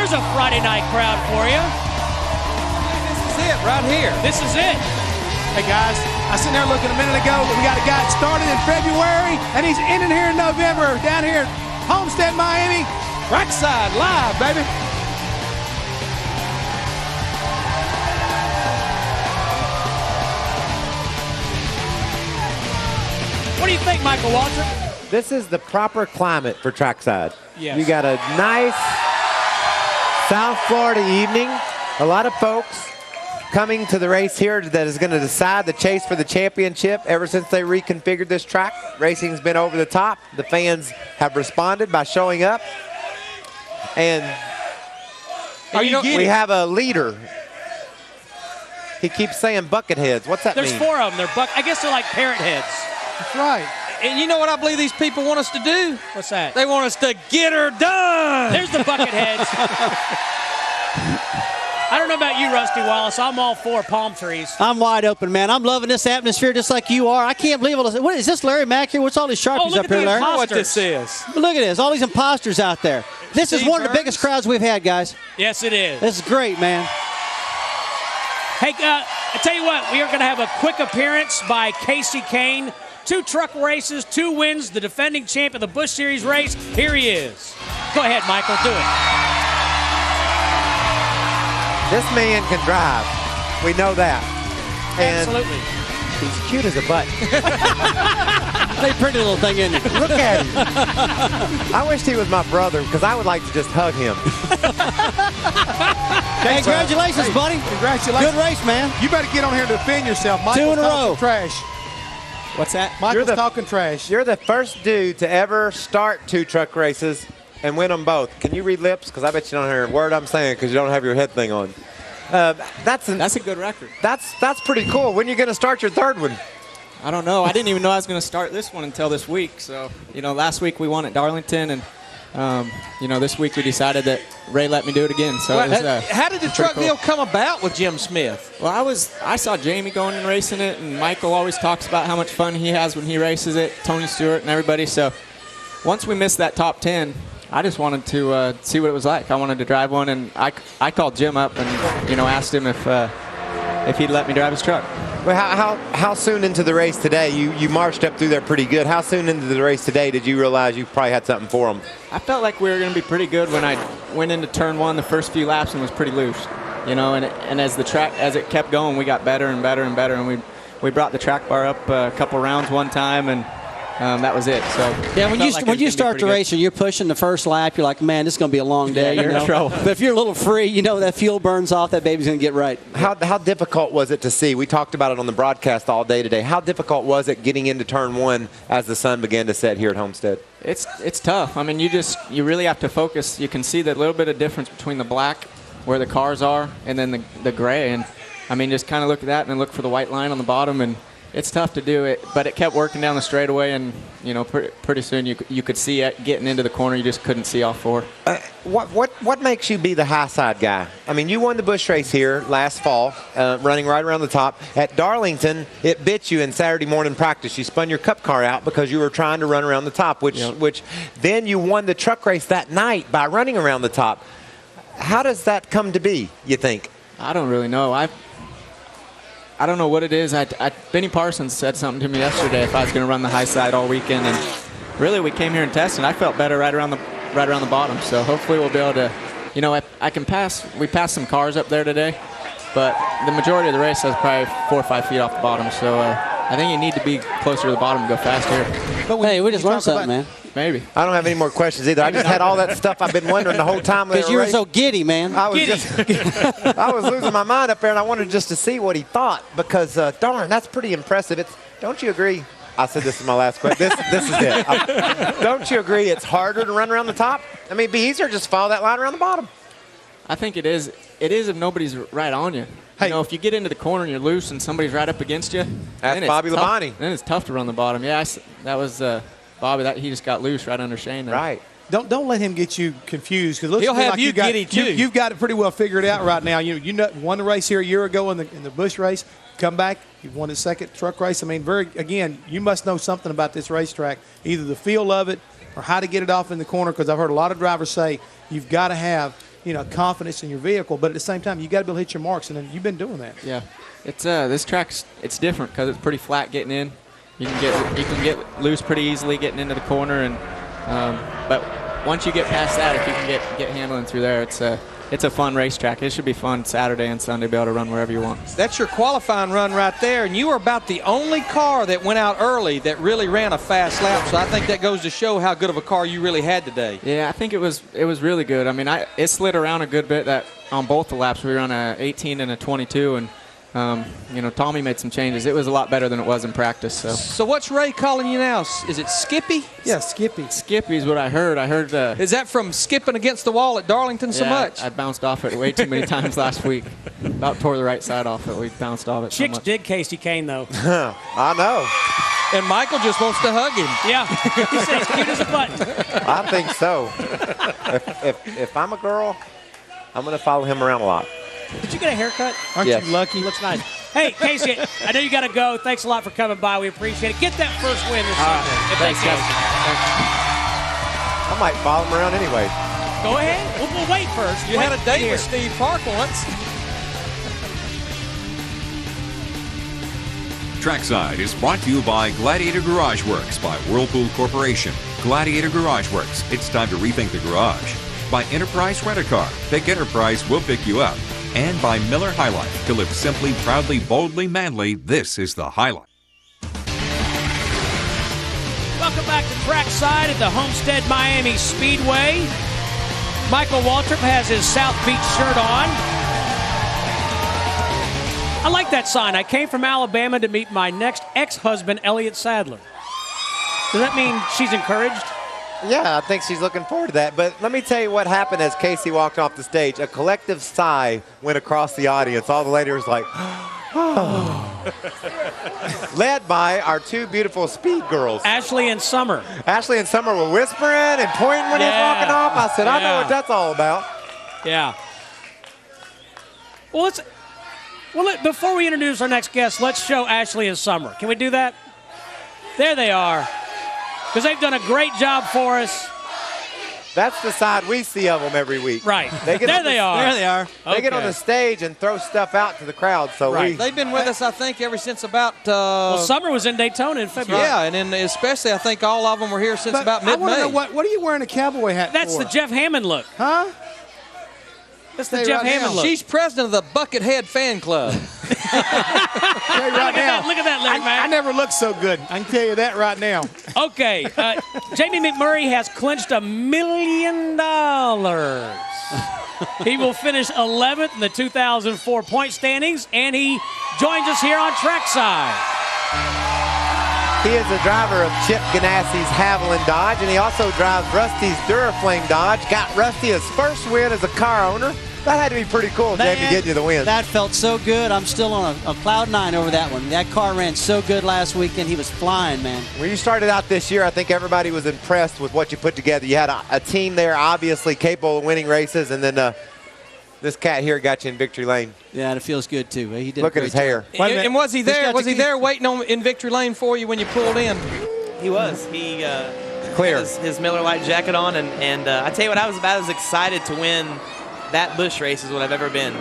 There's a Friday night crowd for you. This is it right here. This is it. Hey, guys, I was sitting there looking a minute ago. We got a guy that started in February, and he's ending here in November down here at Homestead, Miami. Trackside live, baby. What do you think, Michael Waltrip? This is the proper climate for Trackside. Yes. You got a nice South Florida evening. A lot of folks coming to the race here that is going to decide the chase for the championship. Ever since they reconfigured this track, racing's been over the top. The fans have responded by showing up. And we have a leader. He keeps saying bucket heads. What's that mean? There's 4 of them. I guess they're like parrot heads. That's right. And you know what I believe these people want us to do? What's that? They want us to get her done. There's the bucket heads. I don't know about you, Rusty Wallace. I'm all for palm trees. I'm wide open, man. I'm loving this atmosphere just like you are. I can't believe all this. What is this, Larry Mack here? What's all these Sharpies up here, Larry? What this is. Look at this. All these imposters out there. This is one of the biggest crowds we've had, guys. Yes, it is. This is great, man. Hey, I tell you what, we are going to have a quick appearance by Kasey Kahne. 2 truck races, 2 wins, the defending champ of the Busch Series race. Here he is. Go ahead, Michael, do it. This man can drive. We know that. And absolutely. He's cute as a butt. They pretty little thing in it. Look at him. I wished he was my brother because I would like to just hug him. Hey, congratulations, buddy. Congratulations. Good race, man. You better get on here and defend yourself. 2 Michael's in a row. talking trash. What's that? Michael's talking trash. You're the first dude to ever start 2 truck races and win them both. Can you read lips? Because I bet you don't hear a word I'm saying because you don't have your head thing on. That's a good record. That's pretty cool. When are you going to start your 3rd one? I don't know. I didn't even know I was going to start this one until this week. So, last week we won at Darlington, and, this week we decided that Ray let me do it again. So Well, it was, how did the truck cool. deal come about with Jim Smith? Well, I saw Jamie going and racing it, and Michael always talks about how much fun he has when he races it, Tony Stewart and everybody. So once we missed that top 10, I just wanted to see what it was like. I wanted to drive one, and I called Jim up and, asked him if he'd let me drive his truck. Well, how soon into the race today? You marched up through there pretty good. How soon into the race today did you realize you probably had something for them? I felt like we were going to be pretty good when I went into turn 1 the first few laps and was pretty loose. And as it kept going, we got better and better and better, and we brought the track bar up a couple rounds one time, and that was it. So yeah, when you start the race and you're pushing the first lap, you're like, man, this is going to be a long day. You're in trouble. But if you're a little free, that fuel burns off, that baby's going to get right. How difficult was it to see? We talked about it on the broadcast all day today. How difficult was it getting into turn 1 as the sun began to set here at Homestead? It's tough. I mean, you really have to focus. You can see the little bit of difference between the black, where the cars are, and then the gray. And I mean, just kind of look at that and then look for the white line on the bottom, and it's tough to do it, but it kept working down the straightaway, and pretty soon you could see it getting into the corner. You just couldn't see all 4. What makes you be the high side guy? I mean, you won the Busch race here last fall, running right around the top. At Darlington, it bit you in Saturday morning practice. You spun your cup car out because you were trying to run around the top, which then you won the truck race that night by running around the top. How does that come to be, you think? I don't really know. I don't know what it is. Benny Parsons said something to me yesterday if I was going to run the high side all weekend, and really we came here and tested, and I felt better right around the bottom. So hopefully we'll be able to, I can pass. We passed some cars up there today, but the majority of the race was probably 4 or 5 feet off the bottom. So I think you need to be closer to the bottom to go fast here. But hey, we just learned something, man. Maybe. I don't have any more questions either. I just had all that stuff I've been wondering the whole time. Because you were so giddy, man. I was losing my mind up there, and I wanted just to see what he thought because, darn, that's pretty impressive. Don't you agree? I said this is my last question. This is it. Don't you agree it's harder to run around the top? I mean, it'd be easier to just follow that line around the bottom. I think it is. It is if nobody's right on you. Hey. If you get into the corner and you're loose and somebody's right up against you. That's Bobby Labonte. Then it's tough to run the bottom. Yeah, that was Bobby. He just got loose right under Shane there. Right. Don't let him get you confused because he'll have you giddy too. You've got it pretty well figured out right now. You won the race here a year ago in the Busch race. Come back, you won the second truck race. I mean, again, you must know something about this racetrack, either the feel of it or how to get it off in the corner. Because I've heard a lot of drivers say you've got to have confidence in your vehicle. But at the same time, you got to be able to hit your marks, and then you've been doing that. Yeah, it's this track's different because it's pretty flat getting in. You can get loose pretty easily getting into the corner, and but once you get past that, if you can get handling through there, it's a fun racetrack. It should be fun Saturday and Sunday, be able to run wherever you want. That's your qualifying run right there, and you were about the only car that went out early that really ran a fast lap, so I think that goes to show how good of a car you really had today. Yeah, I think it was really good. I mean, it slid around a good bit that on both the laps. We were on a 18 and a 22, and Tommy made some changes. It was a lot better than it was in practice. So what's Ray calling you now? Is it Skippy? Yeah, Skippy. Skippy's what I heard. Is that from skipping against the wall at Darlington so much? I bounced off it way too many times last week. About tore the right side off it. We bounced off it so Chicks much. dig Kasey Kahne, though. I know. And Michael just wants to hug him. Yeah, he said he's cute as a button. I think so. If I'm a girl, I'm going to follow him around a lot. Did you get a haircut? Aren't Yes. you lucky? Looks nice. Hey, Kasey, I know you got to go. Thanks a lot for coming by. We appreciate it. Get that first win this Sunday. If they can. I might follow him around anyway. Go ahead. We'll wait first. You Wait had a date here. with Steve Park once. Trackside is brought to you by Gladiator Garage Works by Whirlpool Corporation. Gladiator Garage Works. It's time to rethink the garage. By Enterprise Rent-A-Car. Pick Enterprise, we'll pick you up. And by Miller High Life. To live simply, proudly, boldly, manly, this is the High Life. Welcome back to Trackside at the Homestead Miami Speedway. Michael Waltrip has his South Beach shirt on. I like that sign. I came from Alabama to meet my next ex-husband, Elliott Sadler. Does that mean she's encouraged? Yeah, I think she's looking forward to that. But let me tell you what happened as Kasey walked off the stage. A collective sigh went across the audience. All the ladies were like, oh. Led by our two beautiful speed girls. Ashley and Summer. Ashley and Summer were whispering and pointing when he was walking off. I said, I know what that's all about. Yeah. Well, before we introduce our next guest, let's show Ashley and Summer. Can we do that? There they are. Because they've done a great job for us. That's the side we see of them every week. Right. There they are. They get on the stage and throw stuff out to the crowd. So They've been with us, I think, ever since about. Well, Summer was in Daytona in February. Yeah, and then especially I think all of them were here since about mid-May. I want to know what are you wearing a cowboy hat That's for? the Jeff Hammond look. Huh? That's the Stay Jeff right Hammond down. look. She's president of the Buckethead Fan Club. Hey, right now. Look at that lyric, man. I never looked so good. I can tell you that right now. Okay, Jamie McMurray has clinched $1 million. He will finish 11th in the 2004 point standings, and he joins us here on Trackside. He is the driver of Chip Ganassi's Haviland Dodge, and he also drives Rusty's Duraflame Dodge. Got Rusty his first win as a car owner. That had to be pretty cool, Jamie, getting you the win. That felt so good. I'm still on a cloud nine over that one. That car ran so good last weekend. He was flying, man. When you started out this year, I think everybody was impressed with what you put together. You had a team there, obviously capable of winning races, and then this cat here got you in victory lane. Yeah, and it feels good, too. He did. Look at his hair. And was he there? got Was the he there waiting in victory lane for you when you pulled in? He was. He Clear. had his Miller Lite jacket on, and I tell you what, I was about as excited to win that Busch race as what I've ever been.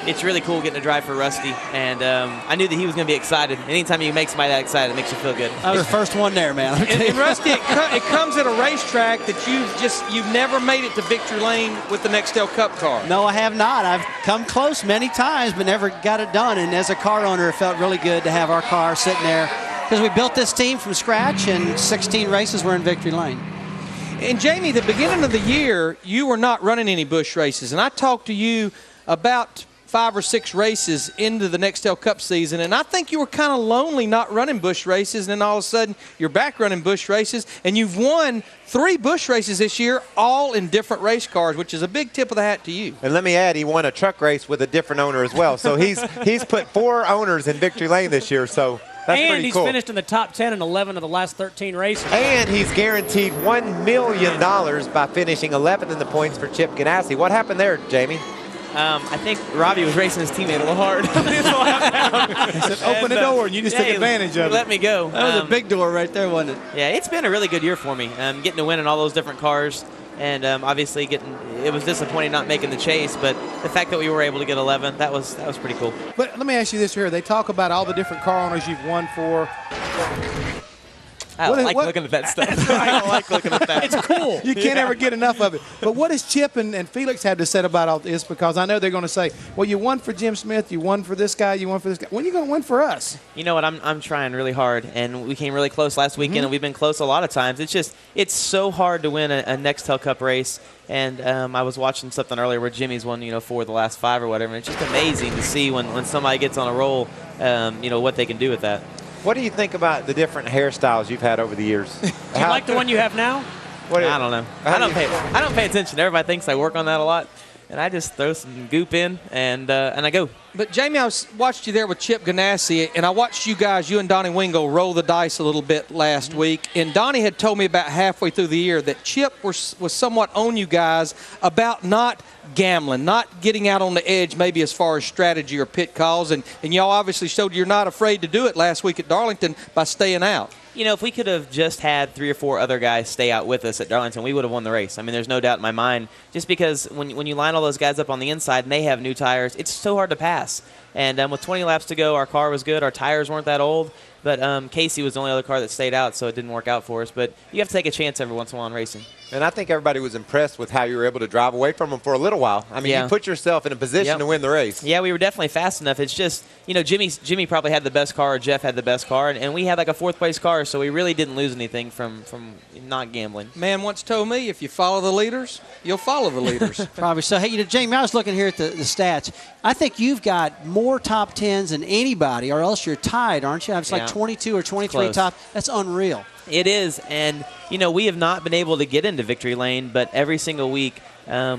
It's really cool getting to drive for Rusty, and I knew that he was going to be excited. Anytime you make somebody that excited, it makes you feel good. I was the first one there, man. And Rusty, it comes at a racetrack that you've never made it to victory lane with the Nextel Cup car. No, I have not. I've come close many times, but never got it done. And as a car owner, it felt really good to have our car sitting there because we built this team from scratch, and 16 races were in victory lane. And Jamie, the beginning of the year, you were not running any Busch races, and I talked to you about 5 or 6 races into the Nextel Cup season, and I think you were kind of lonely not running Busch races, and then all of a sudden you're back running Busch races, and you've won 3 Busch races this year, all in different race cars, which is a big tip of the hat to you. And let me add, he won a truck race with a different owner as well. So he's put 4 owners in victory lane this year, so that's and pretty he's cool. finished in the top 10 in 11 of the last 13 races. And he's guaranteed $1 million by finishing 11th in the points for Chip Ganassi. What happened there, Jamie? I think Robbie was racing his teammate a little hard. He said, open the door, and you just took advantage of it. Let me go. That was a big door right there, wasn't it? Yeah, it's been a really good year for me. Getting to win in all those different cars. And obviously, it was disappointing not making the chase, but the fact that we were able to get 11, that was pretty cool. But let me ask you this here. They talk about all the different car owners you've won for. I don't like looking at that stuff. I don't like looking at that. It's cool. You can't ever get enough of it. But what does Chip and Felix have to say about all this? Because I know they're going to say, well, you won for Jim Smith, you won for this guy, you won for this guy. When are you going to win for us? You know what? I'm trying really hard, and we came really close last weekend, and we've been close a lot of times. It's so hard to win a Nextel Cup race. And I was watching something earlier where Jimmy's won, 4 of the last 5 or whatever. And it's just amazing to see when somebody gets on a roll, what they can do with that. What do you think about the different hairstyles you've had over the years? Do you like the one you have now? I don't know. I don't pay attention. Everybody thinks I work on that a lot, and I just throw some goop in and I go. But, Jamie, I watched you there with Chip Ganassi, and I watched you and Donnie Wingo roll the dice a little bit last week. And Donnie had told me about halfway through the year that Chip was somewhat on you guys about not gambling, not getting out on the edge maybe as far as strategy or pit calls. And y'all obviously showed you're not afraid to do it last week at Darlington by staying out. If we could have just had 3 or 4 other guys stay out with us at Darlington, we would have won the race. I mean, there's no doubt in my mind. Just because when you line all those guys up on the inside and they have new tires, it's so hard to pass. And with 20 laps to go, our car was good. Our tires weren't that old. But Kasey was the only other car that stayed out, so it didn't work out for us. But you have to take a chance every once in a while in racing. And I think everybody was impressed with how you were able to drive away from them for a little while. I mean, you put yourself in a position to win the race. Yeah, we were definitely fast enough. It's just, Jimmy probably had the best car, or Jeff had the best car, and we had like a 4th-place car, so we really didn't lose anything from not gambling. Man once told me, if you follow the leaders, you'll follow the leaders. Probably so. Hey, Jamie, I was looking here at the stats. I think you've got more top 10s than anybody, or else you're tied, aren't you? It's like 22 or 23 top. That's unreal. It is, and we have not been able to get into victory lane, but every single week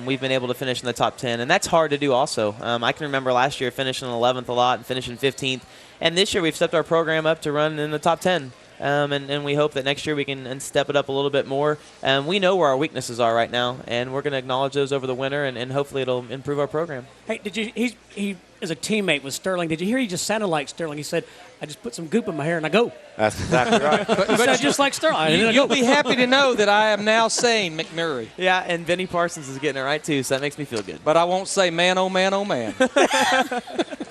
we've been able to finish in the top 10, and that's hard to do also. I can remember last year finishing 11th a lot and finishing 15th, and this year we've stepped our program up to run in the top 10. And we hope that next year we can step it up a little bit more. We know where our weaknesses are right now, and we're going to acknowledge those over the winter, and hopefully it'll improve our program. Hey, he is a teammate with Sterling. Did you hear he just sounded like Sterling? He said, I just put some goop in my hair and I go. That's exactly right. He said just like Sterling. You'll be happy to know that I am now saying McMurray. Yeah, and Benny Parsons is getting it right too, so that makes me feel good. But I won't say man, oh man, oh man.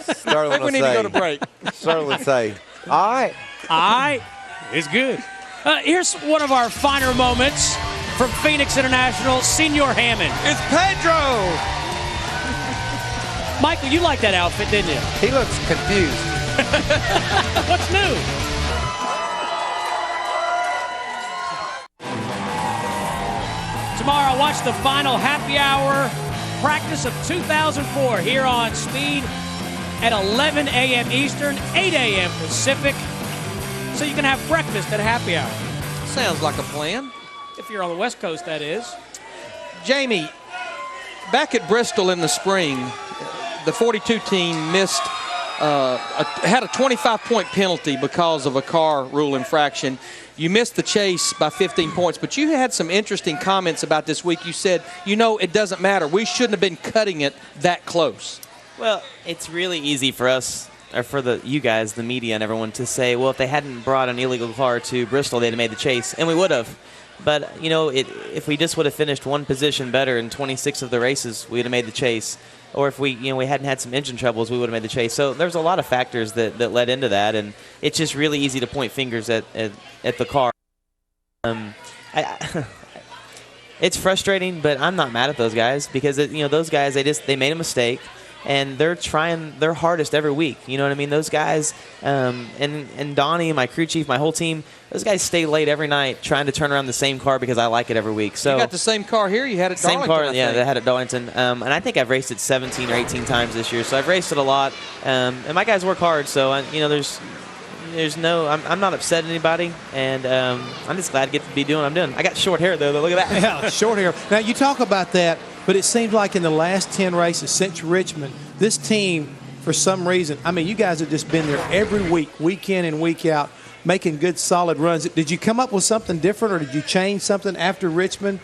Sterling we need to go to break. Sterling say, all right. All right. It's good. Here's one of our finer moments from Phoenix International, Senor Hammond. It's Pedro. Michael, you liked that outfit, didn't you? He looks confused. What's new? Tomorrow, watch the final happy hour practice of 2004 here on Speed at 11 a.m. Eastern, 8 a.m. Pacific. So you can have breakfast at happy hour. Sounds like a plan. If you're on the West Coast, that is. Jamie, back at Bristol in the spring, the 42 team had a 25-point penalty because of a car rule infraction. You missed the chase by 15 points, but you had some interesting comments about this week. You said, it doesn't matter. We shouldn't have been cutting it that close. Well, it's really easy for us, or for you guys, the media and everyone, to say, well, if they hadn't brought an illegal car to Bristol, they'd have made the chase, and we would have. But, if we just would have finished one position better in 26 of the races, we would have made the chase. Or if we hadn't had some engine troubles, we would have made the chase. So there's a lot of factors that led into that, and it's just really easy to point fingers at the car. It's frustrating, but I'm not mad at those guys because those guys they made a mistake. And they're trying their hardest every week. You know what I mean? Those guys, and Donnie, my crew chief, my whole team, those guys stay late every night trying to turn around the same car because I like it every week. So you got the same car here you had at Darlington. Same car, they had at Darlington. And I think I've raced it 17 or 18 times this year. So I've raced it a lot. And my guys work hard. So, there's no, I'm not upset at anybody. And I'm just glad to get to be doing what I'm doing. I got short hair, though. Look at that. Yeah, short hair. Now, you talk about that. But it seems like in the last 10 races since Richmond, this team, for some reason, you guys have just been there every week in and week out, making good, solid runs. Did you come up with something different, or did you change something after Richmond?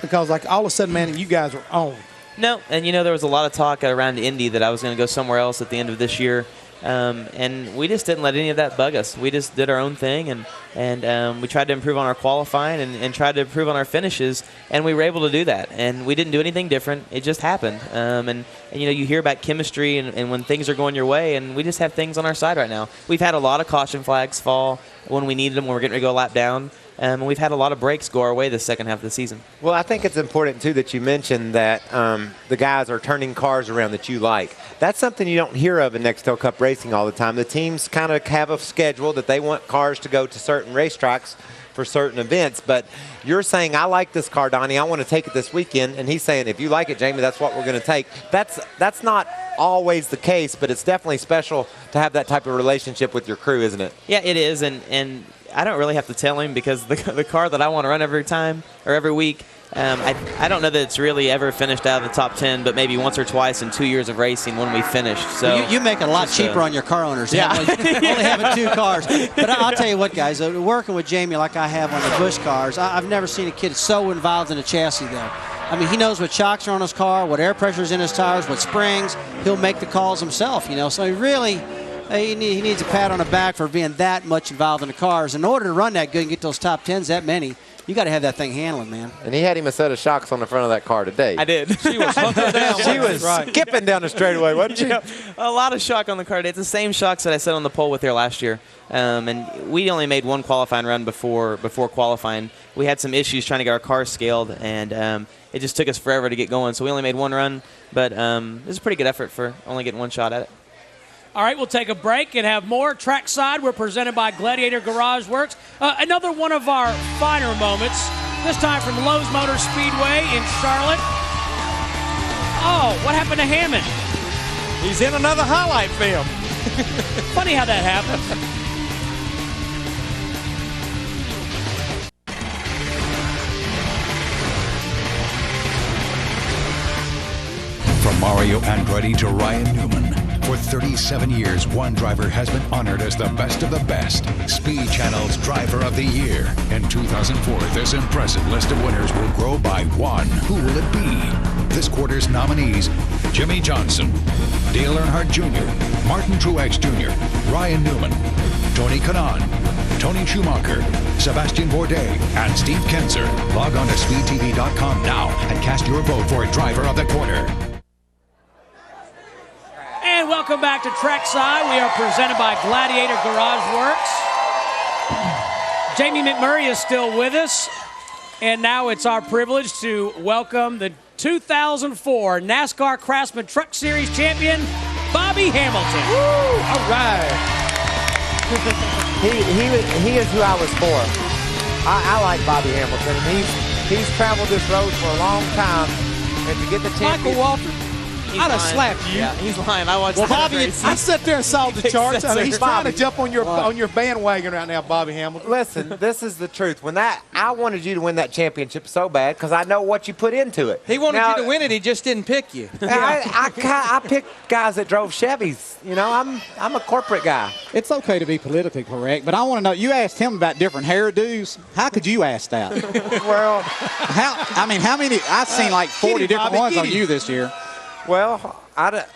Because, all of a sudden, man, you guys are on. No, and there was a lot of talk around Indy that I was going to go somewhere else at the end of this year. And we just didn't let any of that bug us. We just did our own thing, and we tried to improve on our qualifying and tried to improve on our finishes, and we were able to do that. And we didn't do anything different. It just happened. And you hear about chemistry and when things are going your way, and we just have things on our side right now. We've had a lot of caution flags fall when we needed them, when we're getting ready to go a lap down. And we've had a lot of breaks go our way the second half of the season. Well, I think it's important, too, that you mentioned that the guys are turning cars around that you like. That's something you don't hear of in Nextel Cup racing all the time. The teams kind of have a schedule that they want cars to go to certain racetracks for certain events. But you're saying, I like this car, Donnie. I want to take it this weekend. And he's saying, if you like it, Jamie, that's what we're going to take. That's not always the case, but it's definitely special to have that type of relationship with your crew, isn't it? Yeah, it is. And I don't really have to tell him because the car that I want to run every time or every week, I don't know that it's really ever finished out of the top 10, but maybe once or twice in 2 years of racing when we finished. So you make it a lot cheaper on your car owners. Yeah. Only having 2 cars. But I'll tell you what, guys, working with Jamie like I have on the Busch cars, I've never seen a kid so involved in a chassis, though. I mean, he knows what shocks are on his car, what air pressure is in his tires, what springs. He'll make the calls himself, So he really... He needs a pat on the back for being that much involved in the cars. In order to run that good and get those top 10s, that many, you got to have that thing handling, man. And he had him a set of shocks on the front of that car today. I did. She was hunkered down. She was skipping down the straightaway, wasn't she? Yeah, a lot of shock on the car today. It's the same shocks that I set on the pole with here last year. And we only made one qualifying run before qualifying. We had some issues trying to get our car scaled, and it just took us forever to get going. So we only made one run, but it was a pretty good effort for only getting one shot at it. All right, we'll take a break and have more. Trackside, we're presented by Gladiator Garage Works. Another one of our finer moments, this time from Lowe's Motor Speedway in Charlotte. Oh, what happened to Hammond? He's in another highlight film. Funny how that happened. From Mario Andretti to Ryan Newman, for 37 years, one driver has been honored as the best of the best. Speed Channel's Driver of the Year. In 2004, this impressive list of winners will grow by one. Who will it be? This quarter's nominees: Jimmy Johnson, Dale Earnhardt Jr., Martin Truex Jr., Ryan Newman, Tony Kanaan, Tony Schumacher, Sebastian Bourdais, and Steve Kenser. Log on to speedtv.com now and cast your vote for Driver of the Quarter. And welcome back to Trackside. We are presented by Gladiator Garage Works. Jamie McMurray is still with us. And now it's our privilege to welcome the 2004 NASCAR Craftsman Truck Series champion, Bobby Hamilton. Woo! All right. He is who I was for. I like Bobby Hamilton. He's traveled this road for a long time. And to get the championship. Michael Walter. I'd have slapped you. Yeah, he's lying. I watched. Well, the Bobby, race. I sat there and saw the charts. I mean, he's trying to jump on your bandwagon right now, Bobby Hamilton. Listen, this is the truth. I wanted you to win that championship so bad because I know what you put into it. He wanted you to win it. He just didn't pick you. I picked guys that drove Chevys. I'm a corporate guy. It's okay to be politically correct, but I want to know, you asked him about different hairdos. How could you ask that? Well, how many? I've seen like 40 different ones on you this year. Well,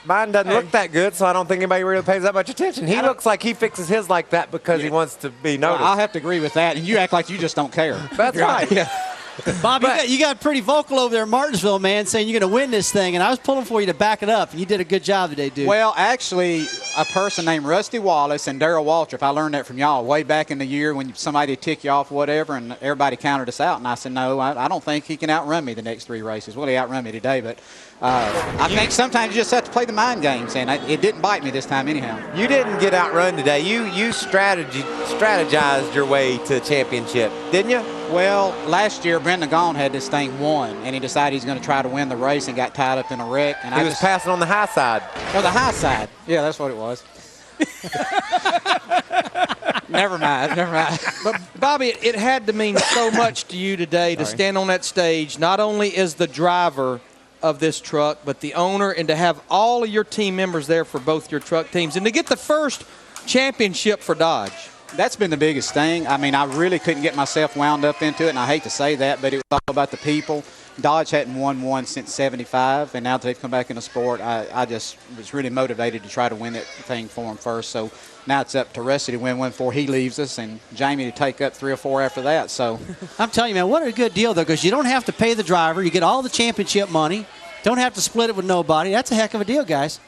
mine doesn't look that good, so I don't think anybody really pays that much attention. He looks like he fixes his like that because he wants to be noticed. Well, I'll have to agree with that, and you act like you just don't care. That's right. Yeah. Bobby, you got pretty vocal over there in Martinsville, man, saying you're going to win this thing, and I was pulling for you to back it up, and you did a good job today, dude. Well, actually, a person named Rusty Wallace and Darrell Waltrip, I learned that from y'all way back in the year when somebody would tick you off, whatever, and everybody counted us out, and I said, no, I don't think he can outrun me the next 3 races. Well, he outrun me today, but I think sometimes you just have to play the mind games, and it didn't bite me this time anyhow. You didn't get outrun today. You strategized your way to the championship, didn't you? Well, last year, Brendan Gaughan had this thing won, and he decided he's going to try to win the race and got tied up in a wreck. And he was passing on the high side. Oh, the high side. Yeah, that's what it was. Never mind. But, Bobby, it had to mean so much to you today to stand on that stage, not only as the driver of this truck, but the owner, and to have all of your team members there for both your truck teams, and to get the first championship for Dodge. That's been the biggest thing. I mean, I really couldn't get myself wound up into it, and I hate to say that, but it was all about the people. Dodge hadn't won one since '75, and now that they've come back in the sport, I just was really motivated to try to win that thing for them first. So now it's up to Rusty to win one before he leaves us, and Jamie to take up 3 or 4 after that. So I'm telling you, man, what a good deal, though, because you don't have to pay the driver. You get all the championship money. Don't have to split it with nobody. That's a heck of a deal, guys.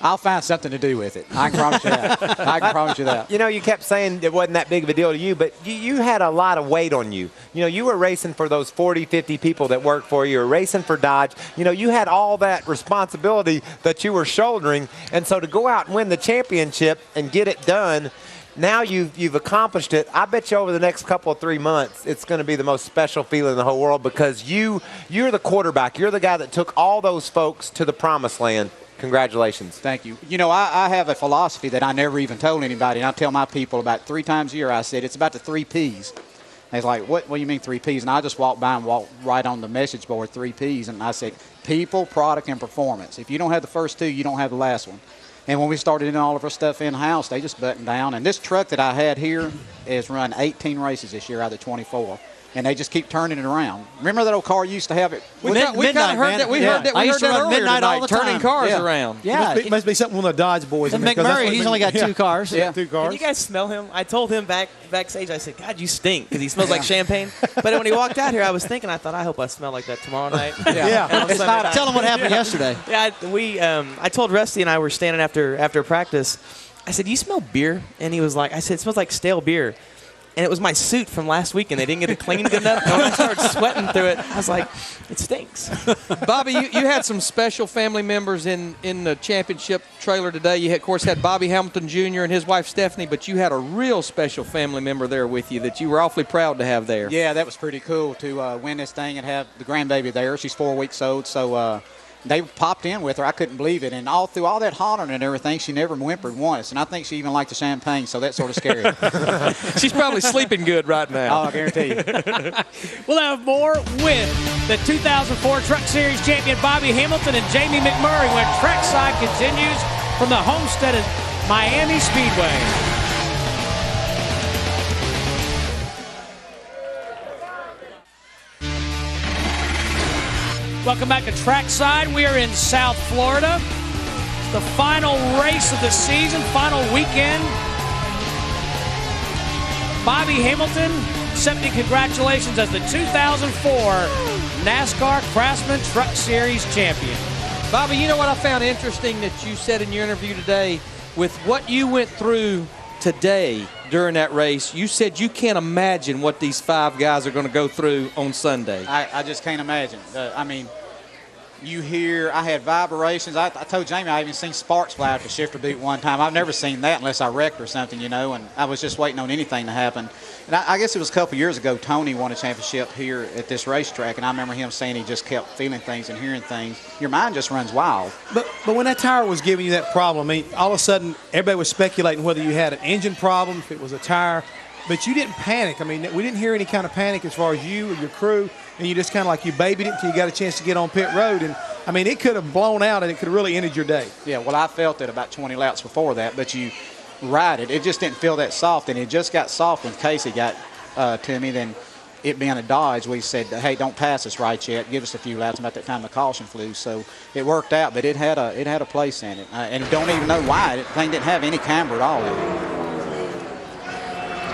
I'll find something to do with it. I can promise you that. I can promise you that. You know, you kept saying it wasn't that big of a deal to you, but you had a lot of weight on you. You know, you were racing for those 40, 50 people that worked for you. You were racing for Dodge. You know, you had all that responsibility that you were shouldering. And so to go out and win the championship and get it done, now you've accomplished it. I bet you over the next couple of 3 months, it's going to be the most special feeling in the whole world because you're the quarterback. You're the guy that took all those folks to the promised land. Congratulations. Thank you. You know, I have a philosophy that I never even told anybody, and I tell my people about 3 times a year, I said, it's about the 3 Ps. They was like, what do you mean 3 Ps? And I just walked by and walked right on the message board, 3 Ps, and I said, people, product, and performance. If you don't have the first 2, you don't have the last one. And when we started doing all of our stuff in-house, they just buttoned down. And this truck that I had here has run 18 races this year out of the 24. And they just keep turning it around. Remember that old car you used to have it? We kind of heard that. We heard that earlier midnight all tonight, the turning time. cars around. Yeah. It must be something one of the Dodge boys. And McMurray, he's only got 2 cars. Yeah. 2 cars. Can you guys smell him? I told him backstage, I said, God, you stink, because he smells like champagne. But when he walked out here, I was thinking, I thought, I hope I smell like that tomorrow night. Yeah. It's not, tell him what happened yesterday. Yeah, I told Rusty and I were standing after practice. I said, you smell beer? And he was like, I said, it smells like stale beer. And it was my suit from last week, and they didn't get it cleaned good enough. And when I started sweating through it, I was like, it stinks. Bobby, you had some special family members in the championship trailer today. You, of course, had Bobby Hamilton Jr. and his wife Stephanie, but you had a real special family member there with you that you were awfully proud to have there. Yeah, that was pretty cool to win this thing and have the grandbaby there. She's 4 weeks old, so they popped in with her. I couldn't believe it. And through all that hollering and everything, she never whimpered once. And I think she even liked the champagne, so that sort of scared her. She's probably sleeping good right now. Oh, I guarantee you. We'll have more with the 2004 Truck Series champion Bobby Hamilton and Jamie McMurray when Trackside continues from the Homestead at Miami Speedway. Welcome back to Trackside. We are in South Florida. The final race of the season, final weekend. Bobby Hamilton, accepting congratulations as the 2004 NASCAR Craftsman Truck Series champion. Bobby, you know what I found interesting that you said in your interview today with what you went through today during that race? You said you can't imagine what these 5 guys are going to go through on Sunday. I just can't imagine. I mean, you hear, I had vibrations. I told Jamie I even seen sparks fly out the shifter boot one time. I've never seen that unless I wrecked or something, you know, and I was just waiting on anything to happen. And I guess it was a couple years ago, Tony won a championship here at this racetrack, and I remember him saying he just kept feeling things and hearing things. Your mind just runs wild. But when that tire was giving you that problem, I mean, all of a sudden everybody was speculating whether you had an engine problem, if it was a tire, but you didn't panic. I mean, we didn't hear any kind of panic as far as you or your crew, and you just kind of like you babied it until you got a chance to get on pit road. And, I mean, it could have blown out and it could have really ended your day. Yeah, well, I felt it about 20 laps before that, but you ride it. It just didn't feel that soft, and it just got soft when Kasey got to me. Then it being a Dodge, we said, hey, don't pass us right yet. Give us a few laps. About that time the caution flew, so it worked out, but it had a place in it. And don't even know why. The thing didn't have any camber at all in it.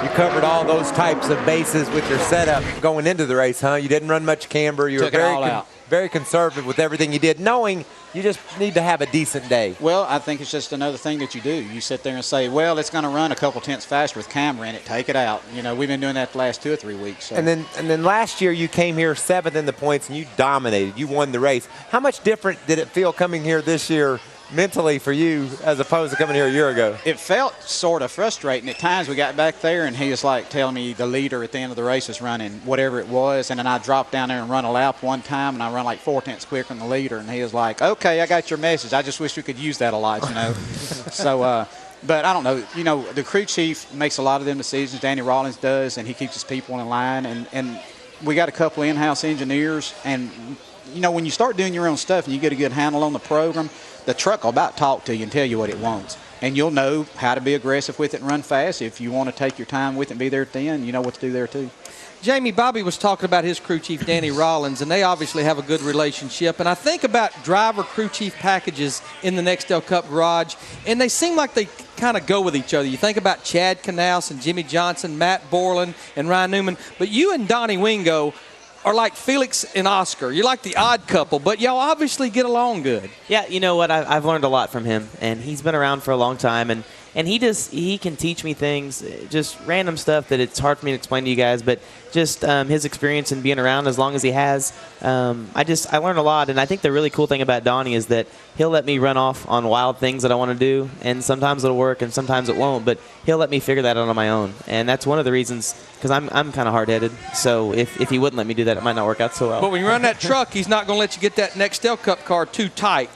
You covered all those types of bases with your setup going into the race, huh? You didn't run much camber. You were very conservative with everything you did, knowing you just need to have a decent day. Well, I think it's just another thing that you do. You sit there and say, well, it's going to run a couple tenths faster with camber in it. Take it out. You know, we've been doing that the last 2 or 3 weeks. So. And then last year you came here 7th in the points and you dominated. You won the race. How much different did it feel coming here this year mentally for you as opposed to coming here a year ago? It felt sort of frustrating. At times we got back there and he was like telling me the leader at the end of the race was running whatever it was, and then I dropped down there and run a lap one time and I run like 4 tenths quicker than the leader, and he was like, okay, I got your message. I just wish we could use that a lot, you know. So but I don't know, you know, the crew chief makes a lot of them decisions. Danny Rollins does, and he keeps his people in line, and we got a couple of in-house engineers, and you know, when you start doing your own stuff and you get a good handle on the program, the truck will about talk to you and tell you what it wants. And you'll know how to be aggressive with it and run fast. If you want to take your time with it and be there at the end, you know what to do there too. Jamie, Bobby was talking about his crew chief, Danny Rollins, and they obviously have a good relationship. And I think about driver crew chief packages in the Nextel Cup garage, and they seem like they kind of go with each other. You think about Chad Knaus and Jimmy Johnson, Matt Borland, and Ryan Newman. But you and Donnie Wingo are like Felix and Oscar. You're like the odd couple, but y'all obviously get along good. Yeah, you know what? I've learned a lot from him, and he's been around for a long time, and he can teach me things, just random stuff that it's hard for me to explain to you guys, but just his experience in being around as long as he has, I learned a lot. And I think the really cool thing about Donnie is that he'll let me run off on wild things that I want to do, and sometimes it'll work and sometimes it won't, but he'll let me figure that out on my own. And that's one of the reasons, because I'm kind of hard-headed, so if he wouldn't let me do that, it might not work out so well. But when you run that truck, he's not going to let you get that Nextel Cup car too tight,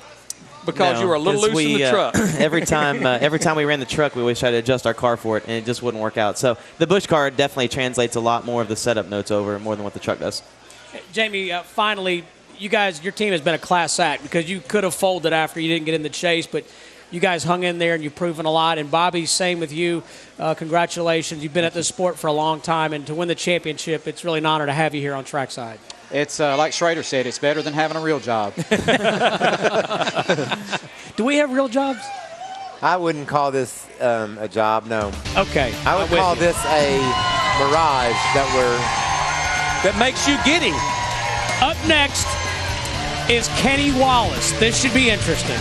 because you were a little loose in the truck. every time we ran the truck, we always tried to adjust our car for it, and it just wouldn't work out. So the Busch car definitely translates a lot more of the setup notes over more than what the truck does. Jamie, finally, you guys, your team has been a class act, because you could have folded after you didn't get in the chase, but you guys hung in there and you've proven a lot. And Bobby, same with you. Congratulations. You've been at this sport for a long time, and to win the championship, it's really an honor to have you here on Trackside. It's like Schrader said, it's better than having a real job. Do we have real jobs? I wouldn't call this a job, no. Okay. I would call this a mirage that makes you giddy. Up next is Kenny Wallace. This should be interesting.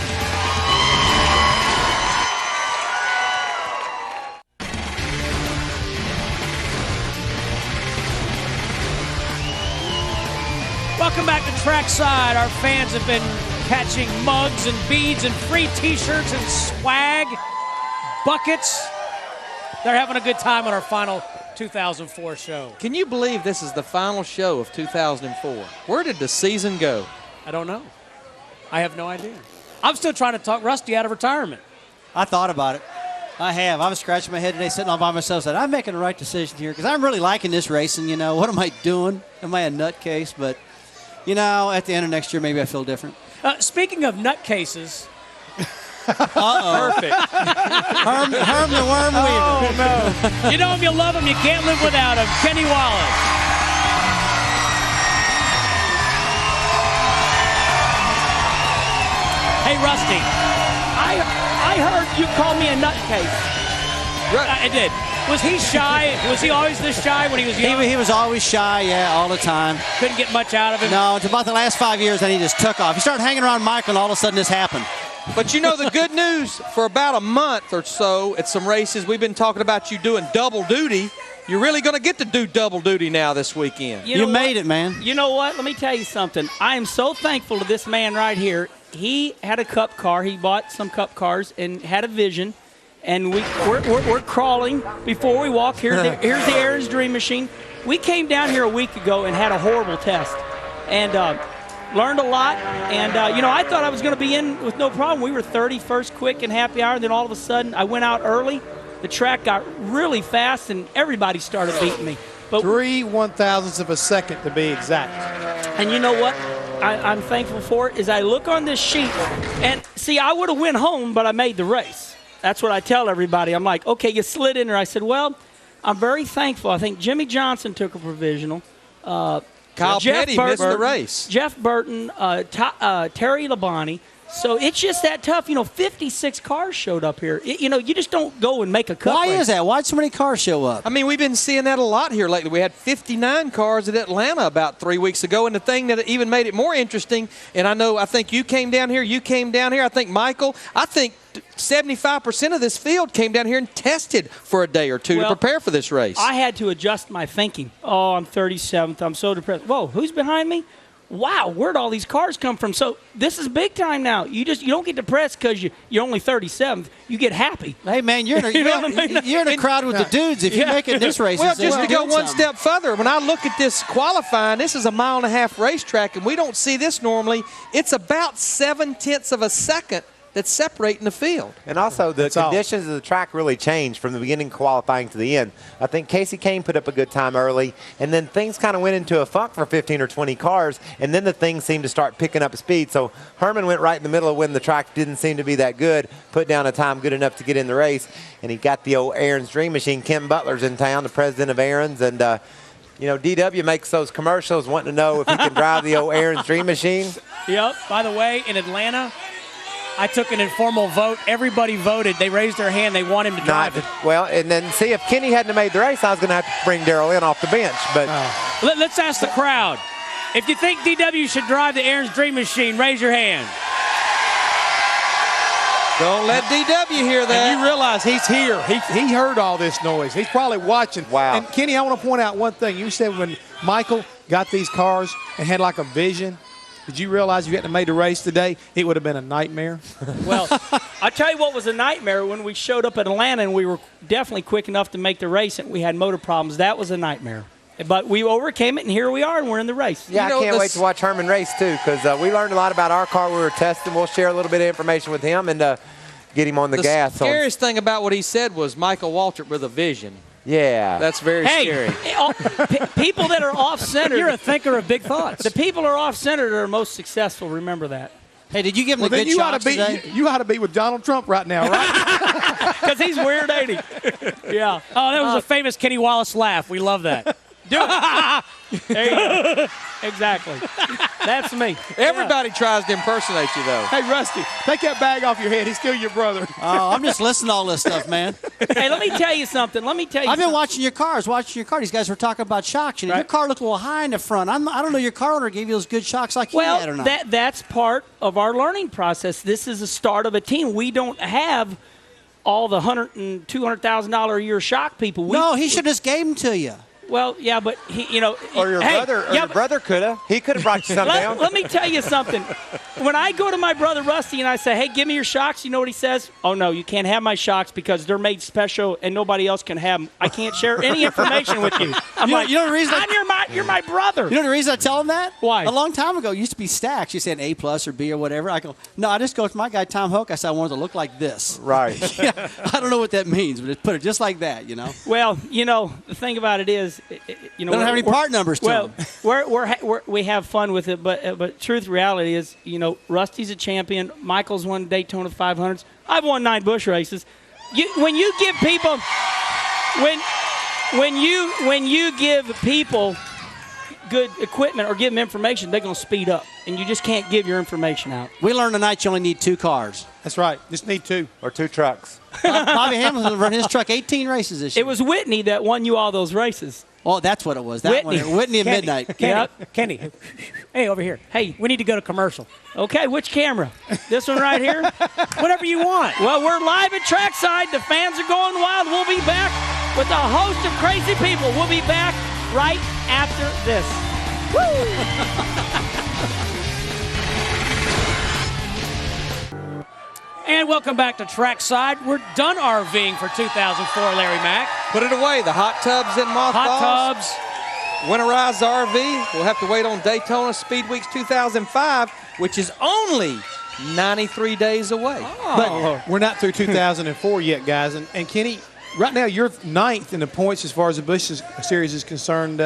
Welcome back to Trackside. Our fans have been catching mugs and beads and free T-shirts and swag, buckets. They're having a good time on our final 2004 show. Can you believe this is the final show of 2004? Where did the season go? I don't know. I have no idea. I'm still trying to talk Rusty out of retirement. I thought about it. I have. I was scratching my head today, sitting all by myself, said, I'm making the right decision here, because I'm really liking this racing. You know, what am I doing? Am I a nutcase? But you know, at the end of next year, maybe I feel different. Speaking of nutcases. Perfect. Herm the Worm Weaver. Oh, no. You know him, you love him, you can't live without him. Kenny Wallace. Hey, Rusty, I heard you call me a nutcase. I did. Was he shy? Was he always this shy when he was young? He was always shy, yeah, all the time. Couldn't get much out of him? No, it's about the last 5 years that he just took off. He started hanging around Michael, and all of a sudden this happened. But you know the good news, for about a month or so at some races, we've been talking about you doing double duty. You're really going to get to do double duty now this weekend. You made it, man. You know what? Let me tell you something. I am so thankful to this man right here. He had a cup car. He bought some cup cars and had a vision. And we're crawling before we walk. Here's the Aaron's Dream Machine. We came down here a week ago and had a horrible test, and learned a lot. And I thought I was going to be in with no problem. We were 31st quick and happy hour. And then all of a sudden, I went out early. The track got really fast, and everybody started beating me. But 3 1,000ths of a second to be exact. And you know what? I'm thankful for it. Is I look on this sheet, and see, I would have went home, but I made the race. That's what I tell everybody. I'm like, okay, you slid in there. I said, well, I'm very thankful. I think Jimmy Johnson took a provisional. Kyle Petty missed the race. Jeff Burton, Terry Labonte. So it's just that tough. 56 cars showed up here. You just don't go and make a cup. Why race. is that? Why'd so many cars show up? I mean, we've been seeing that a lot here lately. We had 59 cars at Atlanta about 3 weeks ago. And the thing that even made it more interesting, and I think you came down here, I think Michael, 75% of this field came down here and tested for a day or two to prepare for this race. I had to adjust my thinking. Oh, I'm 37th. I'm so depressed. Whoa, who's behind me? Wow, where'd all these cars come from? So this is big time now. You don't get depressed because you're only 37th. You get happy. Hey, man, you're in a crowd with the dudes if you make it in this race. Well, just to go one step further, when I look at this qualifying, this is a 1.5 mile racetrack, and we don't see this normally. It's about 0.7 of a second that's separating the field. And also, the conditions of the track really changed from the beginning of qualifying to the end. I think Kasey Kahne put up a good time early, and then things kind of went into a funk for 15 or 20 cars, and then the things seemed to start picking up speed. So Herman went right in the middle of when the track didn't seem to be that good, put down a time good enough to get in the race, and he got the old Aaron's Dream Machine. Kim Butler's in town, the president of Aaron's, and you know, DW makes those commercials wanting to know if he can drive the old Aaron's Dream Machine. Yep. By the way, in Atlanta, I took an informal vote. Everybody voted. They raised their hand. They want him to drive it. Well, and then see, if Kenny hadn't made the race, I was going to have to bring Darrell in off the bench. But Let's ask the crowd. If you think DW should drive the Aaron's Dream Machine, raise your hand. Don't let DW hear that. And you realize he's here. He heard all this noise. He's probably watching. Wow. And, Kenny, I want to point out one thing. You said when Michael got these cars and had like a vision, did you realize you hadn't made the race today? It would have been a nightmare. Well, I tell you what was a nightmare when we showed up at Atlanta and we were definitely quick enough to make the race and we had motor problems. That was a nightmare. But we overcame it, and here we are, and we're in the race. Yeah, I can't wait to watch Herman race, too, because we learned a lot about our car we were testing. We'll share a little bit of information with him and get him on the gas. The scariest thing about what he said was Michael Waltrip with a vision. Yeah. That's very scary. People that are off-centered. You're a thinker of big thoughts. The people who are off-centered are most successful. Remember that. Hey, did you give him the good shocks today? You ought to be with Donald Trump right now, right? Because he's weird, ain't he? Yeah. Oh, that was a famous Kenny Wallace laugh. We love that. Do it. There you go. Exactly. That's me. Everybody tries to impersonate you, though. Hey, Rusty, take that bag off your head. He's still your brother. Oh, I'm just listening to all this stuff, man. Hey, let me tell you something. I've been watching your cars, These guys were talking about shocks. You know, your car looked a little high in the front. I don't know your car owner gave you those good shocks like you had or not. That's part of our learning process. This is the start of a team. We don't have all the $100,000 and $200,000 a year shock people. No, he should have just gave them to you. Well, yeah, but or your brother could have. He could have brought you some down. Let me tell you something. When I go to my brother Rusty and I say, "Hey, give me your shocks," you know what he says? "Oh no, you can't have my shocks because they're made special and nobody else can have them. I can't share any information with you." I'm like, you know the reason? You're my brother. You know the reason I tell him that? Why? A long time ago, it used to be stacks. You said A+ or B or whatever. I go, no, I just go to my guy Tom Hoke. I said I wanted to look like this. Right. Yeah, I don't know what that means, but it put it just like that. You know. Well, the thing about it is, they don't have any part numbers to them. We have fun with it, but truth, reality is, Rusty's a champion. Michael's won Daytona 500s. I've won 9 Busch races. When you give people, when you give people good equipment or give them information, they're going to speed up, and you just can't give your information out. We learned tonight you only need 2 cars. That's right. Just need 2. Or 2 trucks. Bobby Hamilton run his truck 18 races this year. It was Whitney that won you all those races. Oh, that's what it was. Whitney at midnight. Kenny. Hey, over here. Hey, we need to go to commercial. Okay, which camera? This one right here? Whatever you want. Well, we're live at Trackside. The fans are going wild. We'll be back with a host of crazy people. We'll be back right after this. Woo! And welcome back to Trackside. We're done RVing for 2004, Larry Mack. Put it away. The hot tubs and mothballs. Hot tubs. Winterized RV. We'll have to wait on Daytona Speed Weeks 2005, which is only 93 days away. But we're not through 2004 yet, guys. And Kenny, right now you're 9th in the points as far as the Busch Series is concerned.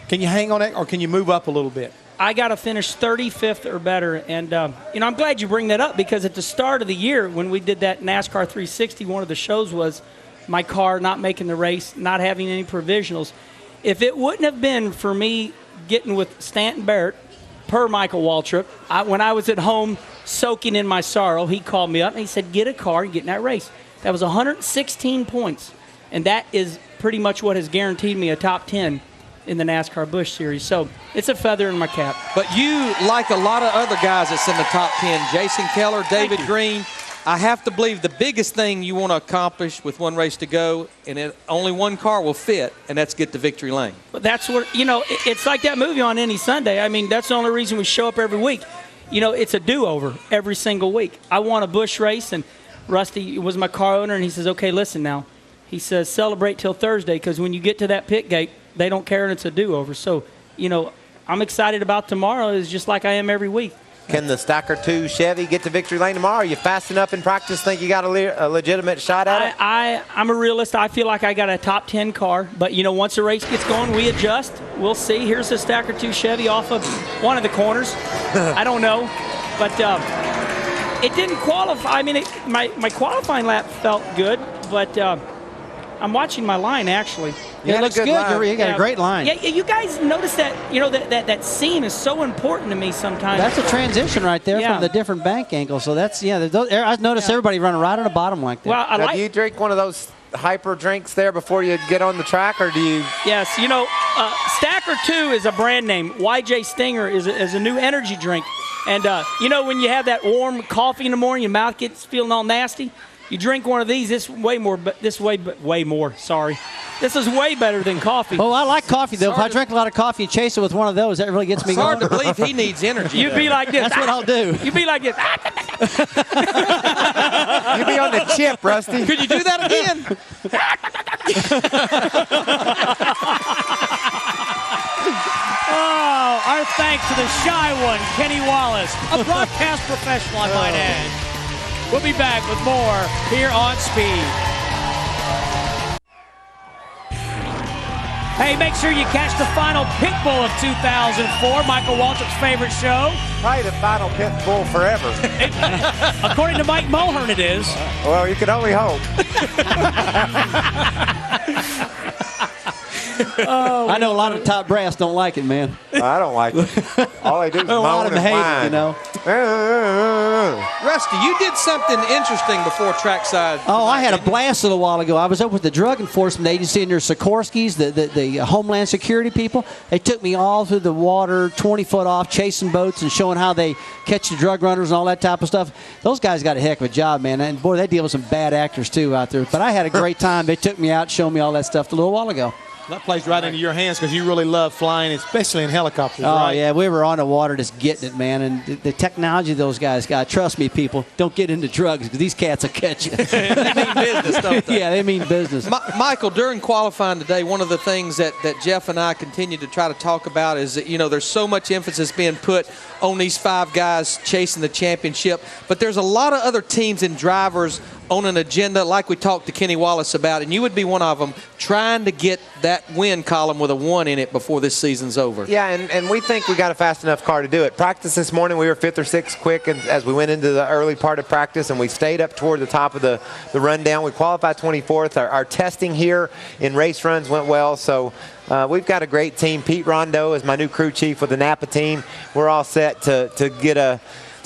Can you hang on that, or can you move up a little bit? I got to finish 35th or better. And, I'm glad you bring that up because at the start of the year when we did that NASCAR 360, one of the shows was my car not making the race, not having any provisionals. If it wouldn't have been for me getting with Stanton Barrett, per Michael Waltrip, when I was at home soaking in my sorrow, he called me up and he said, get a car and get in that race. That was 116 points. And that is pretty much what has guaranteed me a top 10 in the NASCAR Busch Series. So it's a feather in my cap. But you, like a lot of other guys that's in the top 10, Jason Keller, David Green, I have to believe the biggest thing you want to accomplish with one race to go, and only one car will fit, and that's get to victory lane. But that's what, it's like that movie on any Sunday. I mean, that's the only reason we show up every week. It's a do-over every single week. I won a Busch race, and Rusty was my car owner, and he says, okay, listen now. He says, celebrate till Thursday, because when you get to that pit gate, they don't care, and it's a do-over. So, I'm excited about tomorrow. It's just like I am every week. Can the Stacker 2 Chevy get to victory lane tomorrow? Are you fast enough in practice? Think you got a legitimate shot at it? I'm a realist. I feel like I got a top 10 car. But, once the race gets going, we adjust. We'll see. Here's the Stacker 2 Chevy off of one of the corners. I don't know. But it didn't qualify. I mean, my qualifying lap felt good. But I'm watching my line, actually. It looks good. You got a great line. Yeah, you guys notice that, that seam is so important to me sometimes. That's a transition right there from the different bank angles. So that's, I noticed everybody running right on the bottom like that. Well, do you drink one of those hyper drinks there before you get on the track, or do you? Yes, Stacker 2 is a brand name. YJ Stinger is a new energy drink. And, when you have that warm coffee in the morning, your mouth gets feeling all nasty, you drink one of these, this is way more, sorry. This is way better than coffee. Oh, I like coffee, though. If I drink a lot of coffee and chase it with one of those, that really gets me going. It's hard to believe he needs energy. You'd be like this. That's what I'll do. You'd be like this. You'd be on the chip, Rusty. Could you do that again? Oh, our thanks to the shy one, Kenny Wallace, a broadcast professional, I might add. We'll be back with more here on Speed. Hey, make sure you catch the final pit bull of 2004, Michael Waltrip's favorite show. Probably the final pit bull forever. According to Mike Mulhern, it is. Well, you can only hope. I know a lot of top brass don't like it, man. I don't like it. All I do is a lot moan of them and hate whine. it, Rusty, you did something interesting before Trackside. Oh, I had a blast a little while ago. I was up with the Drug Enforcement Agency and their Sikorsky's, the Homeland Security people. They took me all through the water, 20 foot off, chasing boats and showing how they catch the drug runners and all that type of stuff. Those guys got a heck of a job, man. And, boy, they deal with some bad actors, too, out there. But I had a great time. They took me out, showed me all that stuff a little while ago. That plays right into your hands because you really love flying, especially in helicopters, right? Oh, yeah, we were on the water just getting it, man. And the technology those guys got, trust me, people, don't get into drugs because these cats will catch you. They mean business, don't they? Yeah, they mean business. Michael, during qualifying today, one of the things that Jeff and I continue to try to talk about is that, there's so much emphasis being put on these 5 guys chasing the championship, but there's a lot of other teams and drivers on an agenda like we talked to Kenny Wallace about, and you would be one of them, trying to get that win column with a 1 in it before this season's over. Yeah, and we think we got a fast enough car to do it. Practice this morning, we were 5th or 6th quick as we went into the early part of practice, and we stayed up toward the top of the rundown. We qualified 24th. Our testing here in race runs went well, so we've got a great team. Pete Rondo is my new crew chief with the Napa team. We're all set to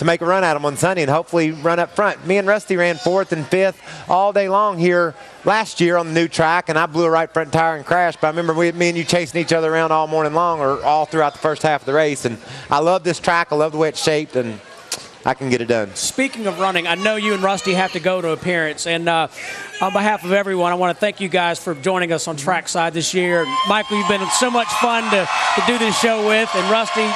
make a run at them on Sunday and hopefully run up front. Me and Rusty ran 4th and 5th all day long here last year on the new track, and I blew a right front tire and crashed. But I remember me and you chasing each other around all morning long or all throughout the first half of the race. And I love this track. I love the way it's shaped, and I can get it done. Speaking of running, I know you and Rusty have to go to appearance, and on behalf of everyone, I want to thank you guys for joining us on Trackside this year. Michael, you've been so much fun to do this show with, and Rusty,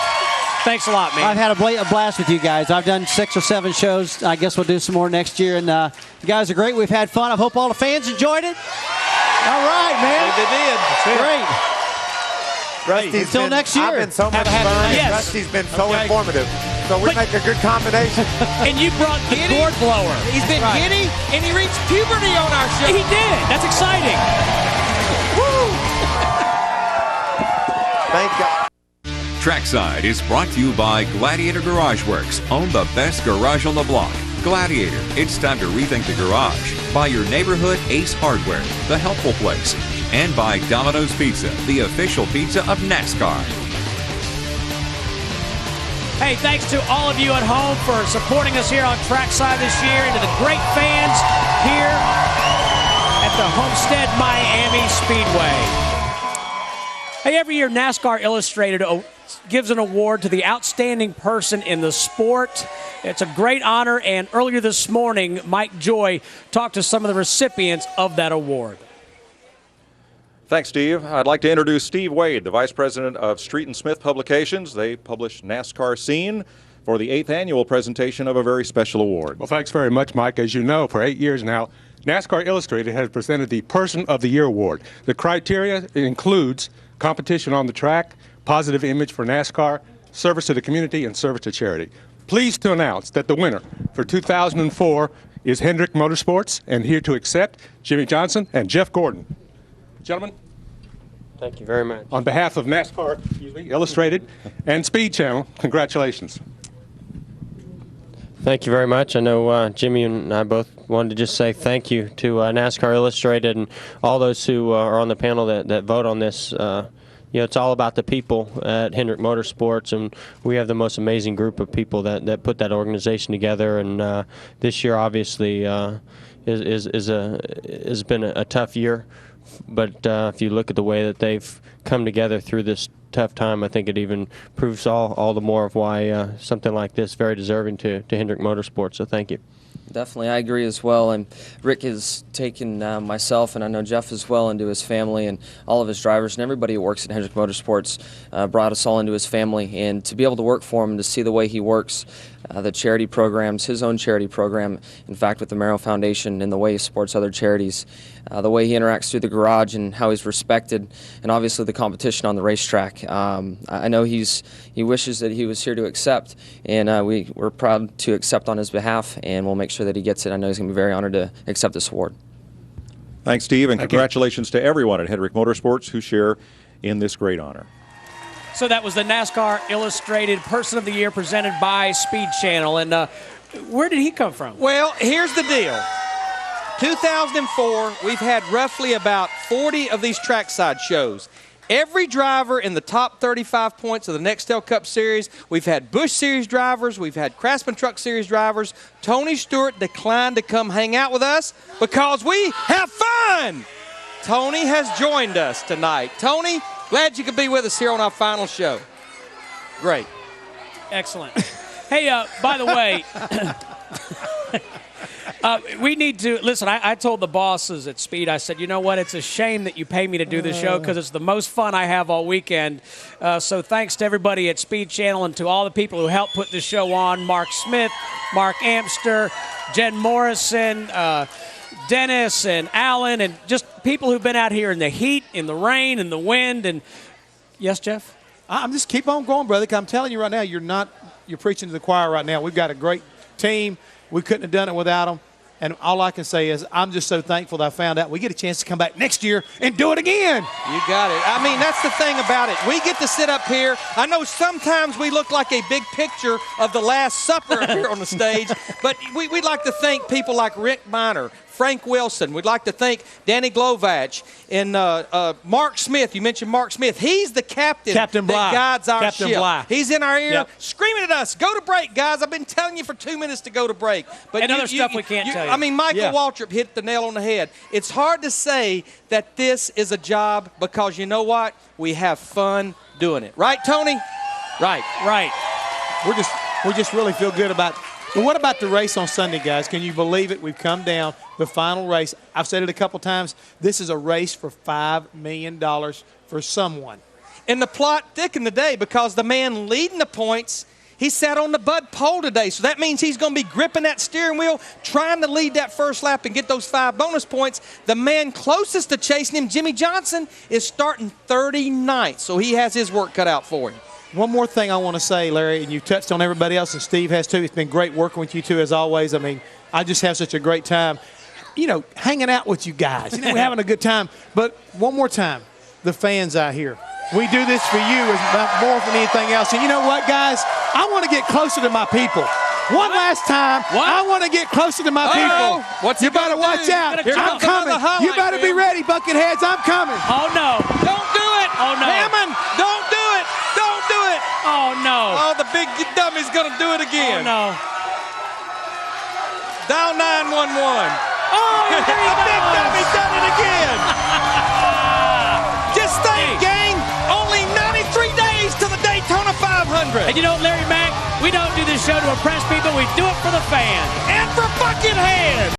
thanks a lot, man. I've had a blast with you guys. I've done 6 or 7 shows. I guess we'll do some more next year, and you guys are great. We've had fun. I hope all the fans enjoyed it. All right, man. They did. Great. Rusty's Until next year. I've been so much fun. Yes. Rusty's been so informative. So we make a good combination. And you brought the gourd blower. He's been giddy, and he reached puberty on our show. He did. That's exciting. Woo! Thank God. Trackside is brought to you by Gladiator Garage Works. Own the best garage on the block. Gladiator, it's time to rethink the garage. By your neighborhood Ace Hardware, the helpful place. And by Domino's Pizza, the official pizza of NASCAR. Hey, thanks to all of you at home for supporting us here on Trackside this year, and to the great fans here at the Homestead Miami Speedway. Hey, every year NASCAR Illustrated gives an award to the outstanding person in the sport. It's a great honor, and earlier this morning, Mike Joy talked to some of the recipients of that award. Thanks, Steve. I'd like to introduce Steve Wade, the Vice President of Street and Smith Publications. They publish NASCAR Scene for the 8th annual presentation of a very special award. Well, thanks very much, Mike. As you know, for 8 years now, NASCAR Illustrated has presented the Person of the Year Award. The criteria includes competition on the track, positive image for NASCAR, service to the community, and service to charity. pleased to announce that the winner for 2004 is Hendrick Motorsports, and here to accept Jimmy Johnson and Jeff Gordon. Gentlemen. Thank you very much. On behalf of NASCAR Illustrated and Speed Channel, congratulations. Thank you very much. I know Jimmy and I both wanted to just say thank you to NASCAR Illustrated and all those who are on the panel that vote on this. It's all about the people at Hendrick Motorsports, and we have the most amazing group of people that put that organization together. And this year, obviously, has been a tough year. But if you look at the way that they've come together through this tough time, I think it even proves all the more of why something like this is very deserving to Hendrick Motorsports. So thank you. Definitely, I agree as well. And Rick has taken myself, and I know Jeff as well, into his family, and all of his drivers and everybody who works at Hendrick Motorsports brought us all into his family. And to be able to work for him, to see the way he works, the charity programs, his own charity program, in fact, with the Merrill Foundation, and the way he supports other charities, the way he interacts through the garage and how he's respected, and obviously the competition on the racetrack. I know he wishes that he was here to accept, and we're proud to accept on his behalf, and we'll make sure that he gets it. I know he's going to be very honored to accept this award. Thanks, Steve, and congratulations to everyone at Hendrick Motorsports who share in this great honor. So that was the NASCAR Illustrated Person of the Year presented by Speed Channel. And where did he come from? Well, here's the deal. 2004, we've had roughly about 40 of these trackside shows. Every driver in the top 35 points of the Nextel Cup Series. We've had Busch Series drivers. We've had Craftsman Truck Series drivers. Tony Stewart declined to come hang out with us because we have fun. Tony has joined us tonight. Tony, glad you could be with us here on our final show. Great. Excellent. Hey, by the way, we need to, listen, I told the bosses at Speed, I said, you know what, it's a shame that you pay me to do the show because it's the most fun I have all weekend. So thanks to everybody at Speed Channel and to all the people who helped put this show on, Mark Smith, Mark Amster, Jen Morrison, Dennis and Alan, and just people who've been out here in the heat, in the rain, in the wind. And yes, Jeff? I'm just keep on going, brother, 'cause I'm telling you right now, you're preaching to the choir right now. We've got a great team. We couldn't have done it without them. And all I can say is I'm just so thankful that I found out we get a chance to come back next year and do it again. You got it. I mean, that's the thing about it. We get to sit up here. I know sometimes we look like a big picture of the Last Supper up here on the stage, but we'd like to thank people like Rick Miner, Frank Wilson. We'd like to thank Danny Glovach and Mark Smith. You mentioned Mark Smith. He's the captain that guides our ship. He's in our ear screaming at us, go to break, guys. I've been telling you for 2 minutes to go to break. But and other stuff we can't tell you. I mean, Michael Waltrip hit the nail on the head. It's hard to say that this is a job because you know what? We have fun doing it. Right, Tony? Right. We just really feel good about. But what about the race on Sunday, guys? Can you believe it? We've come down the final race. I've said it a couple times. This is a race for $5 million for someone. And the plot thickened today because the man leading the points, he sat on the Bud pole today. So that means he's going to be gripping that steering wheel, trying to lead that first lap and get those 5 bonus points. The man closest to chasing him, Jimmy Johnson, is starting 39th. So he has his work cut out for him. One more thing I want to say, Larry, and you've touched on everybody else, and Steve has too. It's been great working with you two as always. I mean, I just have such a great time, hanging out with you guys. We're having a good time. But one more time, the fans out here. We do this for you as more than anything else. And you know what, guys? I want to get closer to my people. One last time, I want to get closer to my people. What's you better watch out. I'm coming. You better be ready, Bucketheads. I'm coming. Oh, no. Don't do it. Oh, no. Hammond, don't do it. Don't do it. Oh, no. Oh, the big dummy's going to do it again. Oh, no. Dial 911. Oh, the big dummy done it again. Just think, gang, only 93 days to the Daytona 500. And you know, Larry Mack, we don't do this show to impress people. We do it for the fans. And for Buckethead.